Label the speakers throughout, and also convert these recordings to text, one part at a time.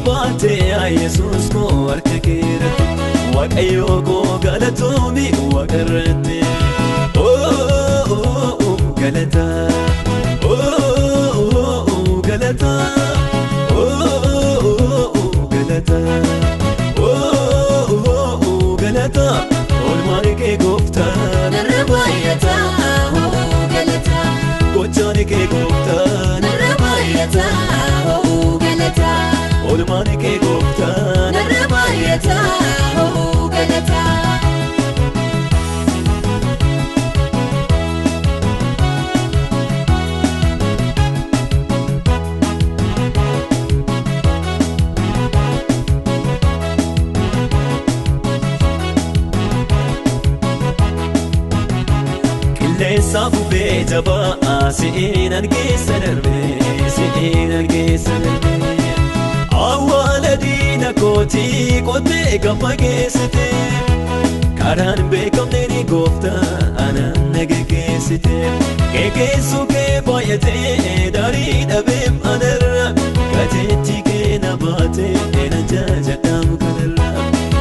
Speaker 1: baate Jesus ko harka keerratti Waaqayyo ko galatoomi waaqarratti galata galata galata galata olmaani kee gooftaan
Speaker 2: narra baay'ata galata
Speaker 1: gochaani kee gooftaan
Speaker 2: narra baay'ata galata
Speaker 1: olmaani kee gooftaan
Speaker 2: narra baay'ata galata
Speaker 1: Safu bejaba siinan keessa darbe siinan keessa darbe awwaala diina kootii qotee gama geessite karaan beekamne ni gooftaa anaan nageessite keekeessu kee baay'atee darii dhabeem anarra gateetti kee na baatee na jajadhaam kanarra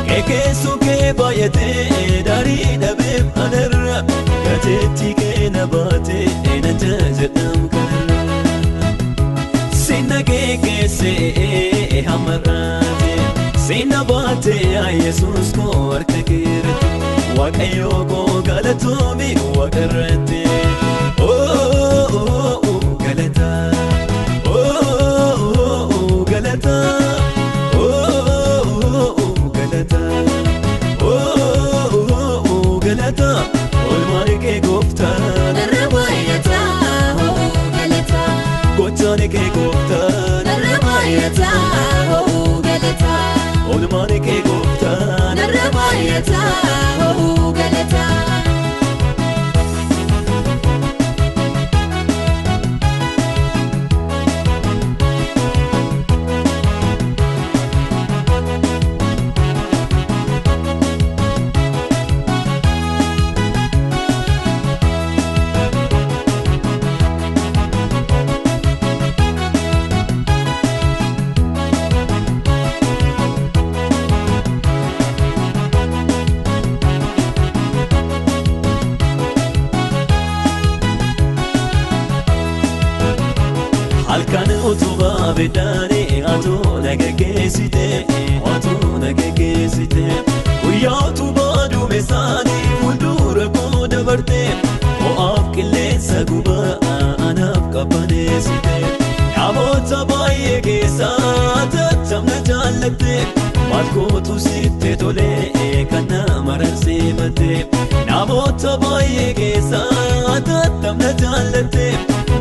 Speaker 1: keekeessu kee baay'atee darii dhabeem anarra gateetti kee na baatee na jajadhaam kanarra sinna kee keessee hamarraate sinna baatee Yesuus ko harka keerratti Waaqayyo ko galatoomi waaqarratti galata galata galata galata olmaani kee gooftaan
Speaker 2: narra baay'ata galata
Speaker 1: gochaani kee gooftaan
Speaker 2: narra baay'ata galata
Speaker 1: olmaani kee gooftaan
Speaker 2: narra baay'ata galata
Speaker 1: halkan utubaa beddaane atoo nagaggeessite guyyaa utubaa duumessaanii fuuldura koo dabarte ho'aaf qilleensa gubaa anaaf qabbaneessite namoota baay'ee keessaa tatamna jaallatte maal gootu sitte tolee kan nama ransiifatte namoota baay'ee keessaa tatamna jaallatte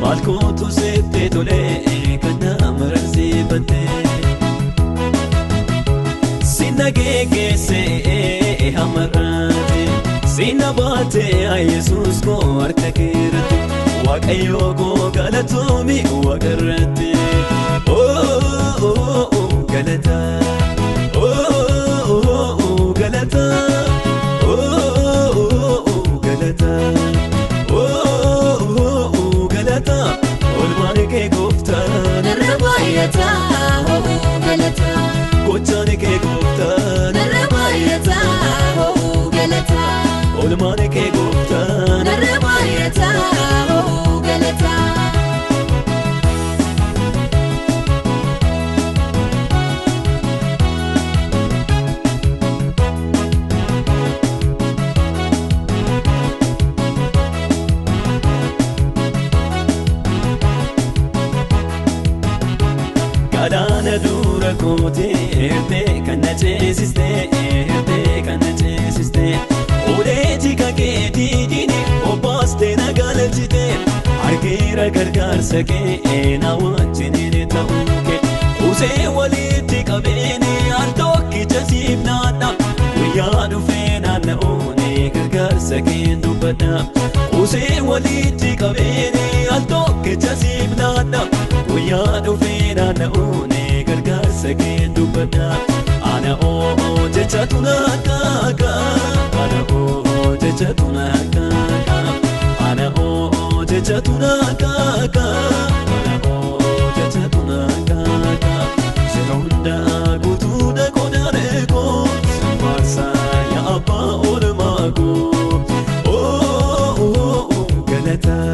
Speaker 1: maal gootu sitte tolee kan nama ransiifatte sinna kee keessee hamarraate sinna baatee Yesuus ko harka keerratti Waaqayyo ko galatoomi waaqarratti galata galata galata galata olmaani kee gooftaan
Speaker 2: narra baay'ata galata
Speaker 1: gochaani kee gooftaan
Speaker 2: narra baay'ata galata
Speaker 1: olmaani kee gooftaan
Speaker 2: narra baay'ata galata
Speaker 1: galaana dura kootee hirtee kan na ceesiste odeeti ka keetii jini obbaastee na galchite argeera gargaarsa kee na wajjiniin ta'uu kee usee walitti qabeeni al tokkicha siif naadha guyyaa dhufee naanna'uuni gargaarsa kee dubbadha usee walitti qabeeni al tokkicha siif naadha guyyaa dhufee naanna'uuni gargaarsa kee dubbadha ana jecha tunakaka ana jecha tunakaka ana jecha tunakaka ana jecha tunakaka sirunda galataa